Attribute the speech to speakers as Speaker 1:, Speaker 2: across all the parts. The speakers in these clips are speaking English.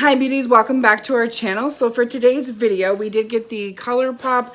Speaker 1: Hi beauties, welcome back to our channel. So for today's video, we did get the Colourpop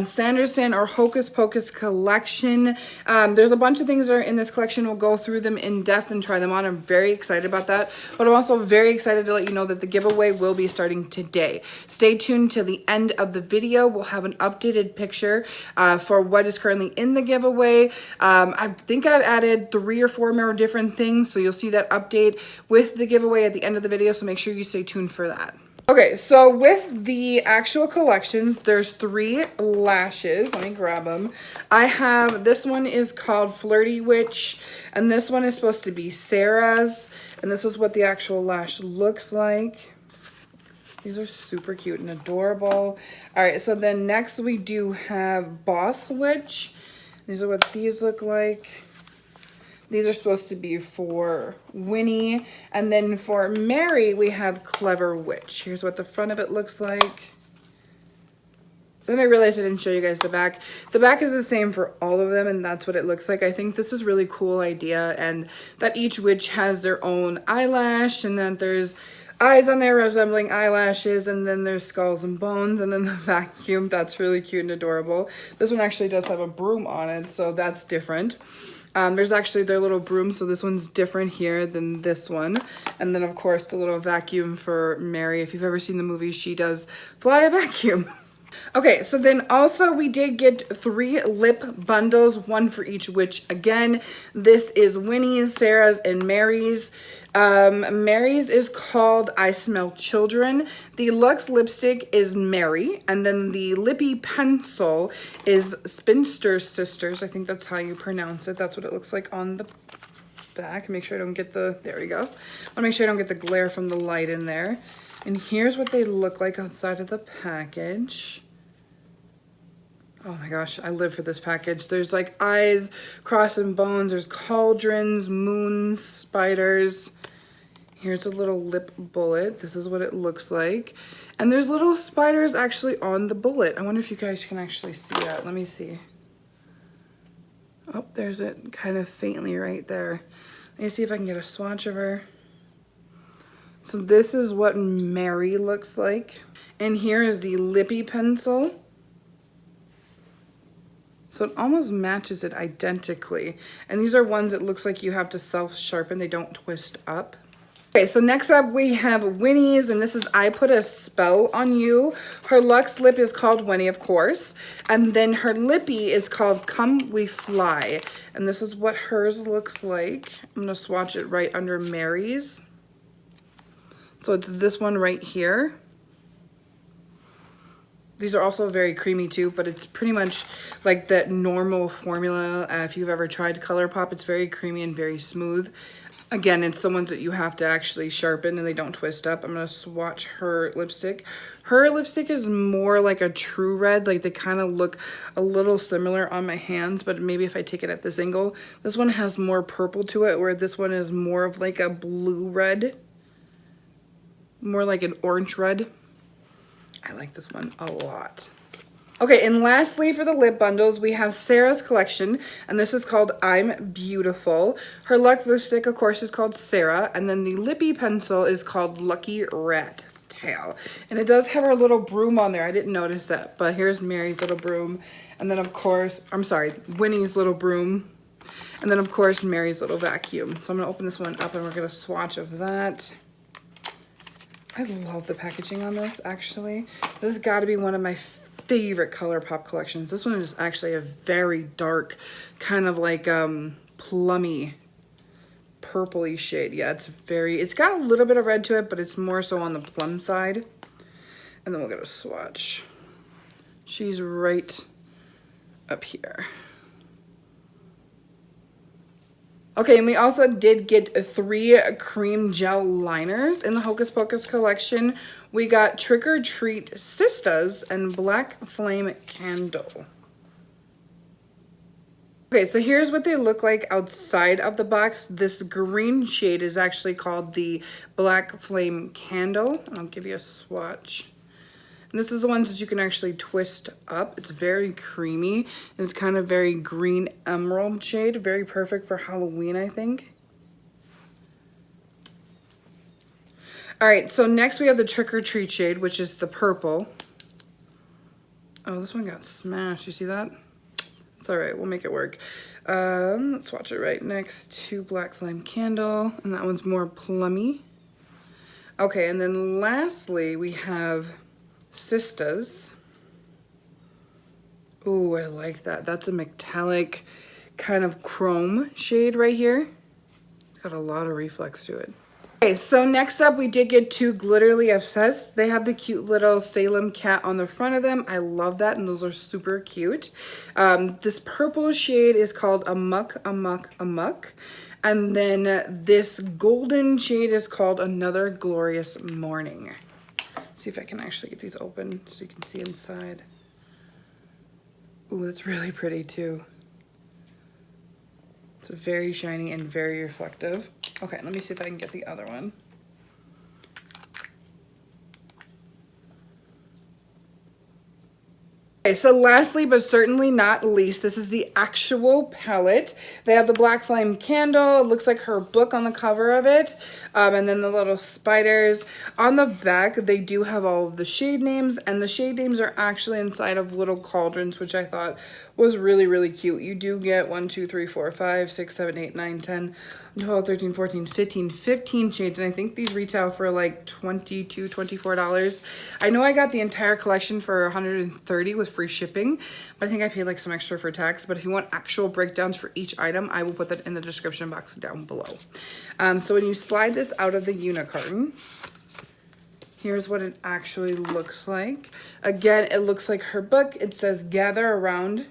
Speaker 1: Sanderson or Hocus Pocus collection. There's a bunch of things that are in this collection. We'll go through them in depth and try them on. I'm very excited about that, but I'm also very excited to let you know that the giveaway will be starting today. Stay tuned till the end of the video. We'll have an updated picture for what is currently in the giveaway. I think I've added 3 or 4 more different things, so you'll see that update with the giveaway at the end of the video, so make sure you stay tuned for that. Okay, so with the actual collection, there's 3 lashes. Let me grab them. I have, this one is called Flirty Witch, and this one is supposed to be Sarah's, and this is what the actual lash looks like. These are super cute and adorable. All right, so then next we do have Boss Witch. These are what these look like. These are supposed to be for Winnie. And then for Mary, we have Clever Witch. Here's what the front of it looks like. Then I realized I didn't show you guys the back. The back is the same for all of them, and that's what it looks like. I think this is a really cool idea, and that each witch has their own eyelash, and then there's eyes on there resembling eyelashes, and then there's skulls and bones, and then the vacuum. That's really cute and adorable. This one actually does have a broom on it, so that's different. There's actually their little broom, so this one's different here than this one. And then, of course, the little vacuum for Mary. If you've ever seen the movie, she does fly a vacuum. Okay, so then also we did get 3 lip bundles, 1 for each witch. Again, this is Winnie's, Sarah's, and Mary's. Mary's is called I Smell Children. The Luxe lipstick is Mary, and then the lippy pencil is Spinster Sisters. I think that's how you pronounce it. That's what it looks like on the back. Make sure I don't get the, there we go. I want to make sure I don't get the glare from the light in there. And here's what they look like outside of the package. Oh my gosh, I live for this package. There's like eyes, cross and bones. There's cauldrons, moons, spiders. Here's a little lip bullet. This is what it looks like. And there's little spiders actually on the bullet. I wonder if you guys can actually see that. Let me see. Oh, there's it kind of faintly right there. Let me see if I can get a swatch of her. So this is what Mary looks like. And here is the lippy pencil. So it almost matches it identically. And these are ones that looks like you have to self-sharpen. They don't twist up. Okay, so next up we have Winnie's, and this is I Put a Spell on You. Her Luxe lip is called Winnie, of course. And then her lippy is called Come We Fly. And this is what hers looks like. I'm gonna swatch it right under Mary's. So it's this one right here. These are also very creamy too, but it's pretty much like that normal formula. If you've ever tried Colourpop, it's very creamy and very smooth. Again, it's the ones that you have to actually sharpen and they don't twist up. I'm going to swatch her lipstick. Her lipstick is more like a true red. Like they kind of look a little similar on my hands, but maybe if I take it at this angle. This one has more purple to it, where this one is more of like a blue red. More like an orange red. I like this one a lot. Okay, and lastly for the lip bundles, we have Sarah's collection, and this is called I'm Beautiful. Her Luxe lipstick, of course, is called Sarah, and then the lippy pencil is called Lucky Rat Tail. And it does have her little broom on there. I didn't notice that, but here's Mary's little broom. And then, of course, I'm sorry, Winnie's little broom. And then, of course, Mary's little vacuum. So I'm going to open this one up, and we're going to swatch of that. I love the packaging on this, actually. This has got to be one of my favorite Colourpop collections. This one is actually a very dark, kind of like plummy, purpley shade. Yeah, it's got a little bit of red to it, but it's more so on the plum side. And then we'll get a swatch. She's right up here. Okay, and we also did get 3 cream gel liners in the Hocus Pocus collection. We got Trick or Treat Sisters and Black Flame Candle. Okay, so here's what they look like outside of the box. This green shade is actually called the Black Flame Candle. I'll give you a swatch. And this is the ones that you can actually twist up. It's very creamy. It's kind of very green emerald shade. Very perfect for Halloween, I think. All right, so next we have the Trick or Treat shade, which is the purple. Oh, this one got smashed. You see that? It's all right. We'll make it work. Let's watch it right next to Black Flame Candle, and that one's more plummy. Okay, and then lastly we have Sistas. Ooh, I like that. That's a metallic kind of chrome shade right here. It's got a lot of reflex to it. Okay, so next up we did get to Glitterly Obsessed. They have the cute little Salem cat on the front of them. I love that, and those are super cute. This purple shade is called Amok, Amok, Amok. And then this golden shade is called Another Glorious Morning. See if I can actually get these open so you can see inside. Ooh, that's really pretty too. It's very shiny and very reflective. Okay, let me see if I can get the other one. Okay, so lastly, but certainly not least, this is the actual palette. They have the Black Flame Candle. It looks like her book on the cover of it. And then the little spiders. On the back, they do have all of the shade names, and the shade names are actually inside of little cauldrons, which I thought was really, really cute. You do get 1, 2, 3, 4, 5, 6, 7, 8, 9, 10, 12, 13, 14, 15 shades, and I think these retail for like $22, $24. I know I got the entire collection for $130 with free shipping, but I think I paid like some extra for tax. But if you want actual breakdowns for each item, I will put that in the description box down below. So when you slide this out of the unicarton, here's what it actually looks like. Again, it looks like her book. It says Gather Round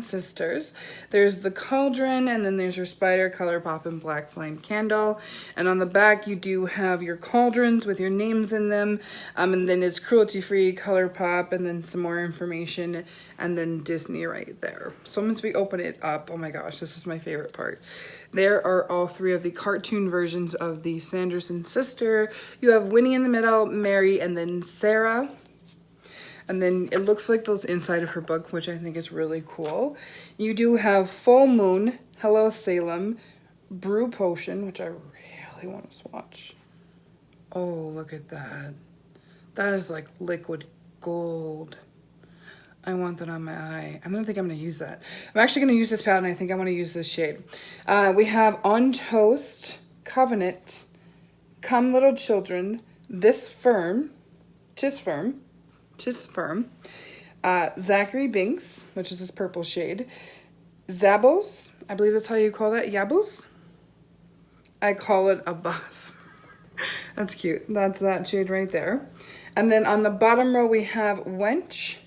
Speaker 1: Sisters. There's the cauldron, and then there's your spider, Colourpop, and Black Flame Candle. And on the back, you do have your cauldrons with your names in them. And then it's cruelty-free, Colourpop, and then some more information, and then Disney right there. So once we open it up, oh my gosh, this is my favorite part. There are all three of the cartoon versions of the Sanderson sister. You have Winnie in the middle, Mary, and then Sarah. And then it looks like those inside of her book, which I think is really cool. You do have Full Moon, Hello Salem, Brew Potion, which I really want to swatch. Oh, look at that. That is like liquid gold. I want that on my eye. I don't think I'm going to use that. I'm actually going to use this palette, and I think I want to use this shade. We have On Toast, Covenant, Come Little Children, This Firm, Tis Firm, Zachary Binks, which is this purple shade, Zabos, I believe that's how you call that, Yabos? I call it a buzz. That's cute. That's that shade right there. And then on the bottom row we have Wench,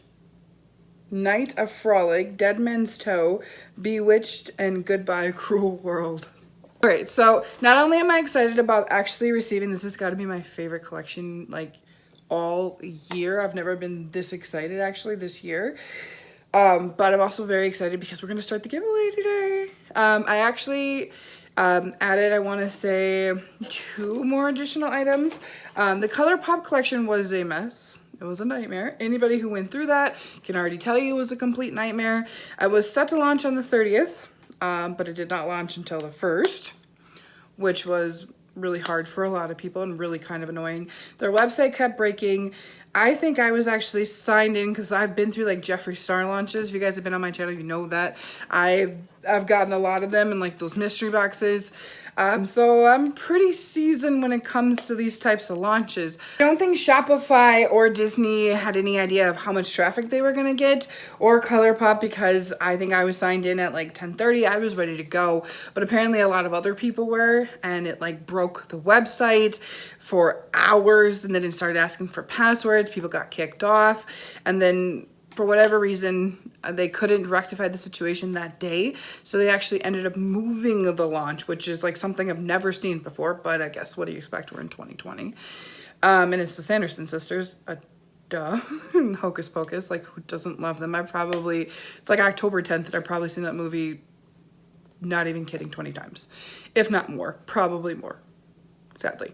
Speaker 1: Night of Frolic, Dead Man's Toe, Bewitched, and Goodbye Cruel World. All right, so not only am I excited about actually receiving this, has got to be my favorite collection, like, all year. I've never been this excited actually this year. But I'm also very excited because we're going to start the giveaway today. I actually added, I want to say, 2 more additional items. The Colourpop collection was a mess. It was a nightmare. Anybody who went through that can already tell you it was a complete nightmare. I was set to launch on the 30th, but it did not launch until the 1st, which was really hard for a lot of people and really kind of annoying. Their website kept breaking. I think I was actually signed in because I've been through like Jeffree Star launches. If you guys have been on my channel, you know that. I've gotten a lot of them in like those mystery boxes. So I'm pretty seasoned when it comes to these types of launches. I don't think Shopify or Disney had any idea of how much traffic they were gonna get, or Colourpop, because I think I was signed in at like 10:30. I was ready to go, but apparently a lot of other people were, and it like broke the website for hours, and then it started asking for passwords. People got kicked off, and then for whatever reason, they couldn't rectify the situation that day. So they actually ended up moving the launch, which is like something I've never seen before, but I guess what do you expect? We're in 2020. And it's the Sanderson sisters, duh, Hocus Pocus, like who doesn't love them? It's like October 10th and I've probably seen that movie, not even kidding, 20 times, if not more, probably more, sadly.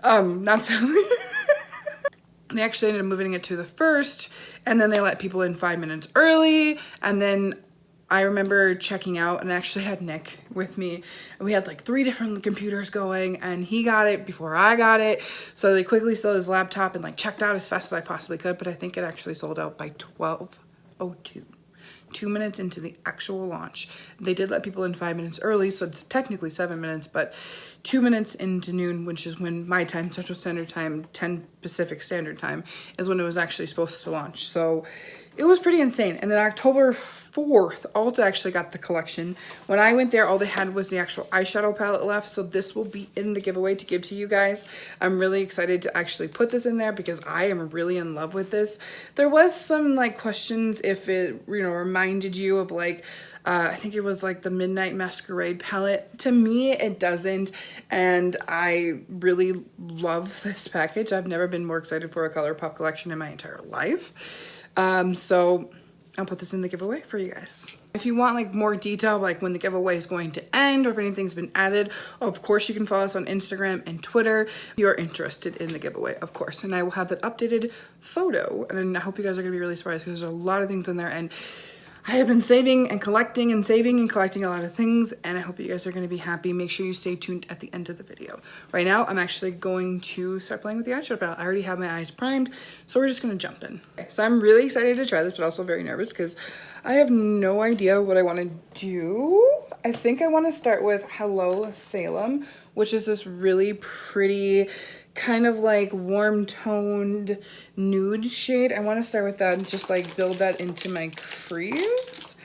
Speaker 1: Not sadly. They actually ended up moving it to the 1st, and then they let people in 5 minutes early, and then I remember checking out, and I actually had Nick with me, and we had like 3 different computers going, and he got it before I got it. So they quickly sold his laptop and like checked out as fast as I possibly could, but I think it actually sold out by 12:02. 2 minutes into the actual launch. They did let people in 5 minutes early, so it's technically 7 minutes, but 2 minutes into noon, which is when my time, Central Standard Time, 10 Pacific Standard Time, is when it was actually supposed to launch. So it was pretty insane. And then October 4th, Ulta actually got the collection. When I went there, all they had was the actual eyeshadow palette left, so this will be in the giveaway to give to you guys. I'm really excited to actually put this in there because I am really in love with this. There was some like questions if it, you know, reminded you of like, I think it was like the Midnight Masquerade palette. To me, it doesn't, and I really love this package. I've never been more excited for a Colourpop collection in my entire life. So I'll put this in the giveaway for you guys. If you want like more detail, like when the giveaway is going to end or if anything's been added, of course you can follow us on Instagram and Twitter if you're interested in the giveaway, of course. And I will have that updated photo, and I hope you guys are gonna be really surprised because there's a lot of things in there, and I have been saving and collecting and saving and collecting a lot of things, and I hope you guys are going to be happy. Make sure you stay tuned at the end of the video. Right now, I'm actually going to start playing with the eyeshadow palette. I already have my eyes primed, so we're just going to jump in. Okay, so I'm really excited to try this, but also very nervous because I have no idea what I want to do. I think I want to start with Hello Salem, which is this really pretty kind of like warm toned nude shade. I want to start with that and just like build that into my crease.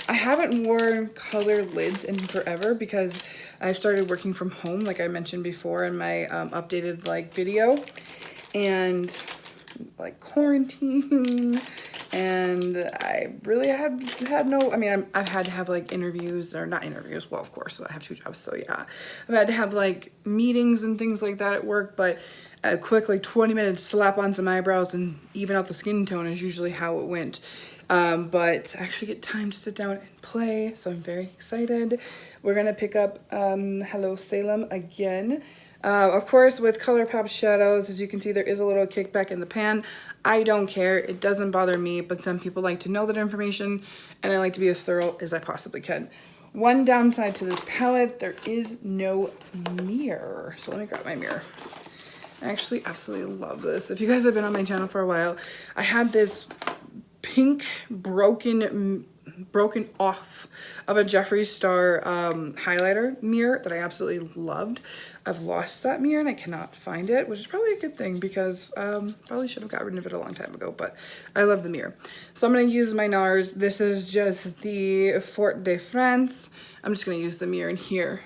Speaker 1: I haven't worn color lids in forever because I started working from home, like I mentioned before in my updated like video, and like quarantine, and I really had no, I mean, I've had to have like interviews, or not interviews, well, of course, I have 2 jobs, so yeah. I've had to have like meetings and things like that at work, but a quick like 20 minutes slap on some eyebrows and even out the skin tone is usually how it went. But I actually get time to sit down and play, so I'm very excited. We're gonna pick up Hello Salem again. Of course, with Colourpop shadows, as you can see, there is a little kickback in the pan. I don't care. It doesn't bother me, but some people like to know that information, and I like to be as thorough as I possibly can. One downside to this palette, there is no mirror. So let me grab my mirror. I actually absolutely love this. If you guys have been on my channel for a while, I had this pink broken off of a Jeffree Star highlighter mirror that I absolutely loved. I've lost that mirror and I cannot find it, which is probably a good thing because probably should have got rid of it a long time ago, but I love the mirror. So I'm going to use my NARS. This is just the Fort de France. I'm just going to use the mirror in here.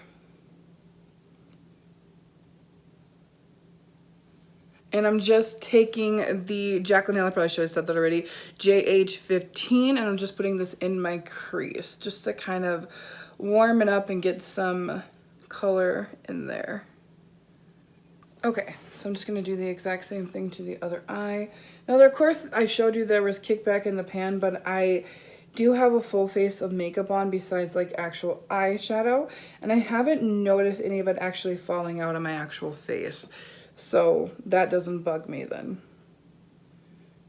Speaker 1: And I'm just taking the Jaclyn Hill, I probably should have said that already, JH15, and I'm just putting this in my crease just to kind of warm it up and get some color in there. Okay, so I'm just going to do the exact same thing to the other eye. Now, of course, I showed you there was kickback in the pan, but I do have a full face of makeup on besides like actual eyeshadow, and I haven't noticed any of it actually falling out on my actual face. So that doesn't bug me then.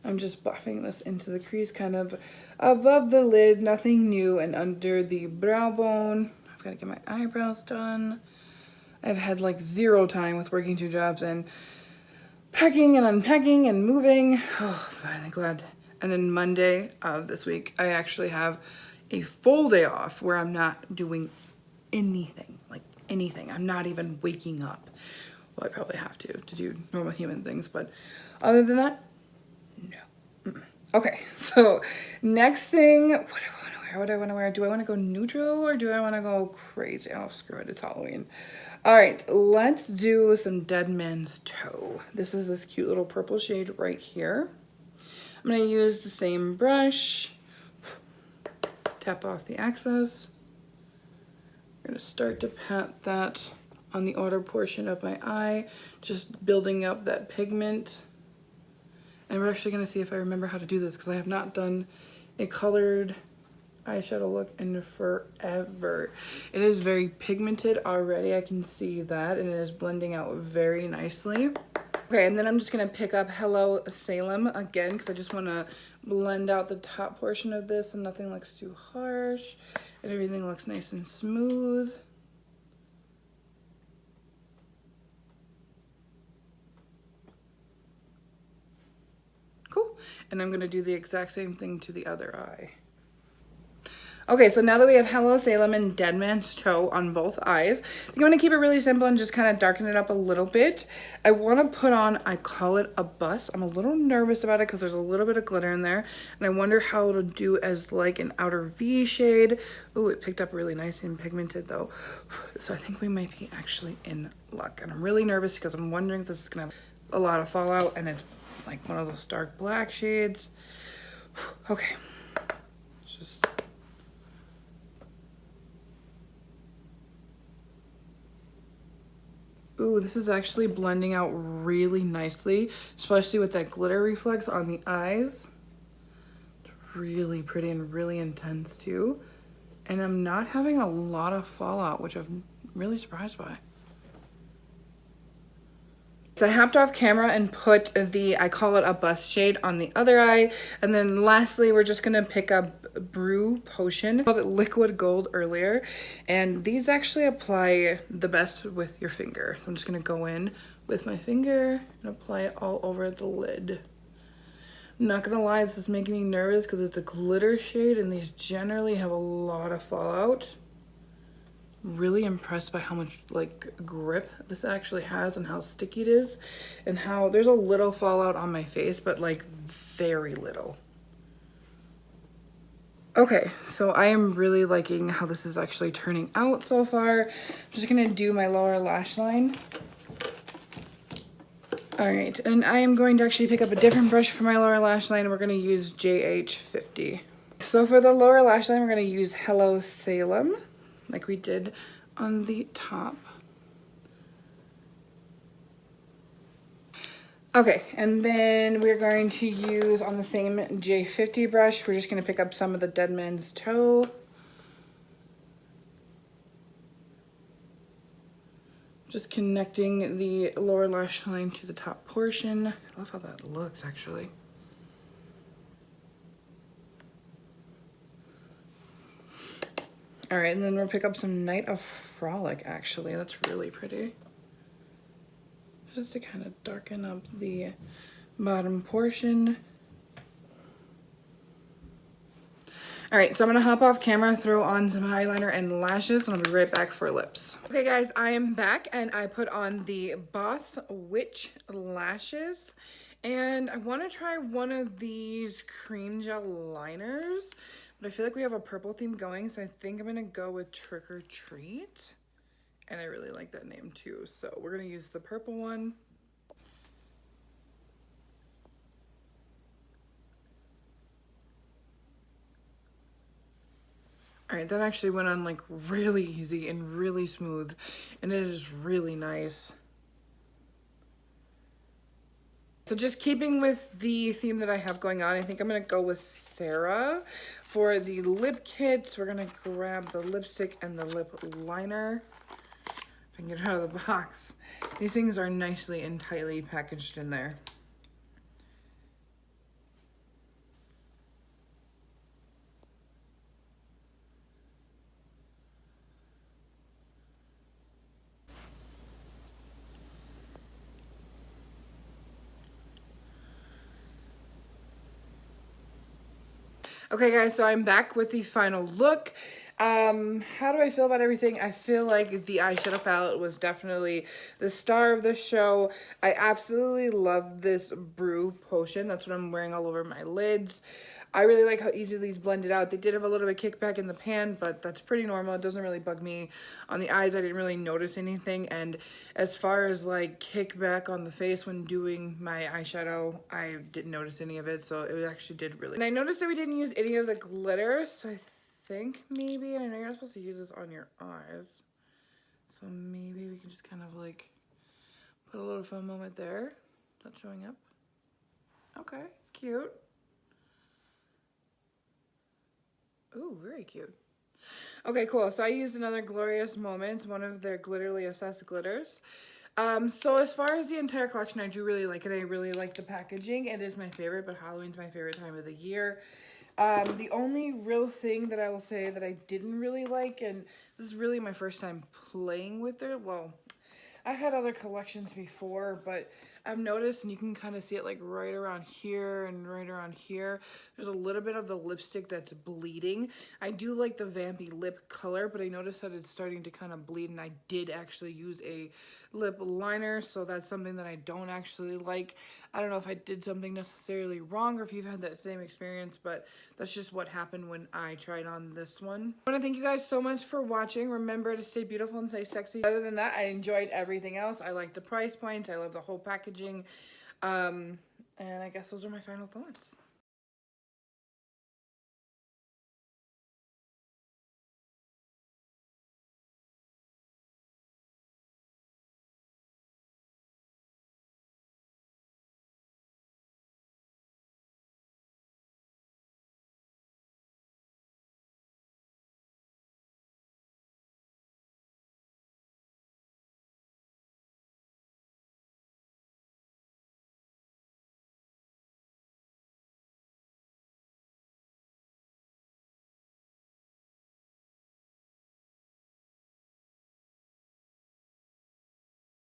Speaker 1: I'm just buffing this into the crease kind of above the lid, nothing new, and under the brow bone. I've got to get my eyebrows done. I've had like 0 time with working 2 jobs and packing and unpacking and moving. Oh, finally glad. And then Monday of this week, I actually have a full day off where I'm not doing anything, like anything. I'm not even waking up. Well, I probably have to do normal human things, but other than that, no. Okay, so next thing, what do I want to wear? What do I want to wear? Do I want to go neutral or do I want to go crazy? Oh, screw it, it's Halloween. All right, let's do some Dead Man's Toe. This is this cute little purple shade right here. I'm going to use the same brush, tap off the excess. I'm going to start to pat that on the outer portion of my eye, just building up that pigment. And we're actually going to see if I remember how to do this because I have not done a colored eyeshadow look in forever. It is very pigmented already, I can see that, and it is blending out very nicely. Okay, and then I'm just gonna pick up Hello Salem again because I just wanna blend out the top portion of this and nothing looks too harsh and everything looks nice and smooth. Cool, and I'm gonna do the exact same thing to the other eye. Okay, so now that we have Hello Salem and Dead Man's Toe on both eyes, I think I'm gonna keep it really simple and just kind of darken it up a little bit. I wanna put on, I call it a bust. I'm a little nervous about it because there's a little bit of glitter in there, and I wonder how it'll do as like an outer V shade. Ooh, it picked up really nice and pigmented though. So I think we might be actually in luck. And I'm really nervous because I'm wondering if this is gonna have a lot of fallout and it's like one of those dark black shades. Okay, just... Ooh, this is actually blending out really nicely, especially with that glitter reflex on the eyes. It's really pretty and really intense too. And I'm not having a lot of fallout, which I'm really surprised by. So I hopped off camera and put the, I call it a bust shade on the other eye. And then lastly, we're just gonna pick up Brew Potion. I called it liquid gold earlier. And these actually apply the best with your finger. So I'm just gonna go in with my finger and apply it all over the lid. I'm not gonna lie, this is making me nervous because it's a glitter shade and these generally have a lot of fallout. Really impressed by how much like grip this actually has and how sticky it is and how there's a little fallout on my face, but like very little. Okay, so I am really liking how this is actually turning out so far. I'm just gonna do my lower lash line. All right, and I am going to actually pick up a different brush for my lower lash line and we're gonna use JH50. So for the lower lash line, we're gonna use Hello Salem, like we did on the top. Okay, and then we're going to use on the same J50 brush, we're just gonna pick up some of the Dead Man's Toe. Just connecting the lower lash line to the top portion. I love how that looks actually. All right, and then we'll pick up some Night of Frolic actually. That's really pretty. Just to kind of darken up the bottom portion. All right, so I'm gonna hop off camera, throw on some eyeliner and lashes, and I'll be right back for lips. Okay guys, I am back and I put on the Boss Witch lashes. And I wanna try one of these cream gel liners, but I feel like we have a purple theme going, so I think I'm gonna go with Trick or Treat. And I really like that name too, so we're gonna use the purple one. All right, that actually went on like really easy and really smooth, and it is really nice. So just keeping with the theme that I have going on, I think I'm gonna go with Sarah. For the lip kits, we're gonna grab the lipstick and the lip liner. If I can get it out of the box. These things are nicely and tightly packaged in there. Okay guys, so I'm back with the final look. How do I feel about everything? I feel like the eyeshadow palette was definitely the star of the show. I absolutely love this Brew Potion. That's what I'm wearing all over my lids. I really like how easily these blended out. They did have a little bit of kickback in the pan, but that's pretty normal. It doesn't really bug me. On the eyes, I didn't really notice anything. And as far as like kickback on the face when doing my eyeshadow, I didn't notice any of it. So it actually did really. And I noticed that we didn't use any of the glitter. So I think maybe, and I know you're not supposed to use this on your eyes. So maybe we can just kind of like put a little foam moment there. Not showing up. Okay, cute. Ooh, very cute. Okay, cool. So I used another Glorious Moments, one of their Glitterly Assessed glitters. So as far as the entire collection, I do really like it. I really like the packaging. It is my favorite, but Halloween's my favorite time of the year. The only real thing that I will say that I didn't really like, and this is really my first time playing with it, well, I've had other collections before, but I've noticed, and you can kind of see it like right around here and right around here, there's a little bit of the lipstick that's bleeding. I do like the vampy lip color, but I noticed that it's starting to kind of bleed, and I did actually use a lip liner, so that's something that I don't actually like. I don't know if I did something necessarily wrong or if you've had that same experience, but that's just what happened when I tried on this one. I want to thank you guys so much for watching. Remember to stay beautiful and stay sexy. Other than that, I enjoyed everything else. I like the price points. I love the whole packaging. And I guess those are my final thoughts.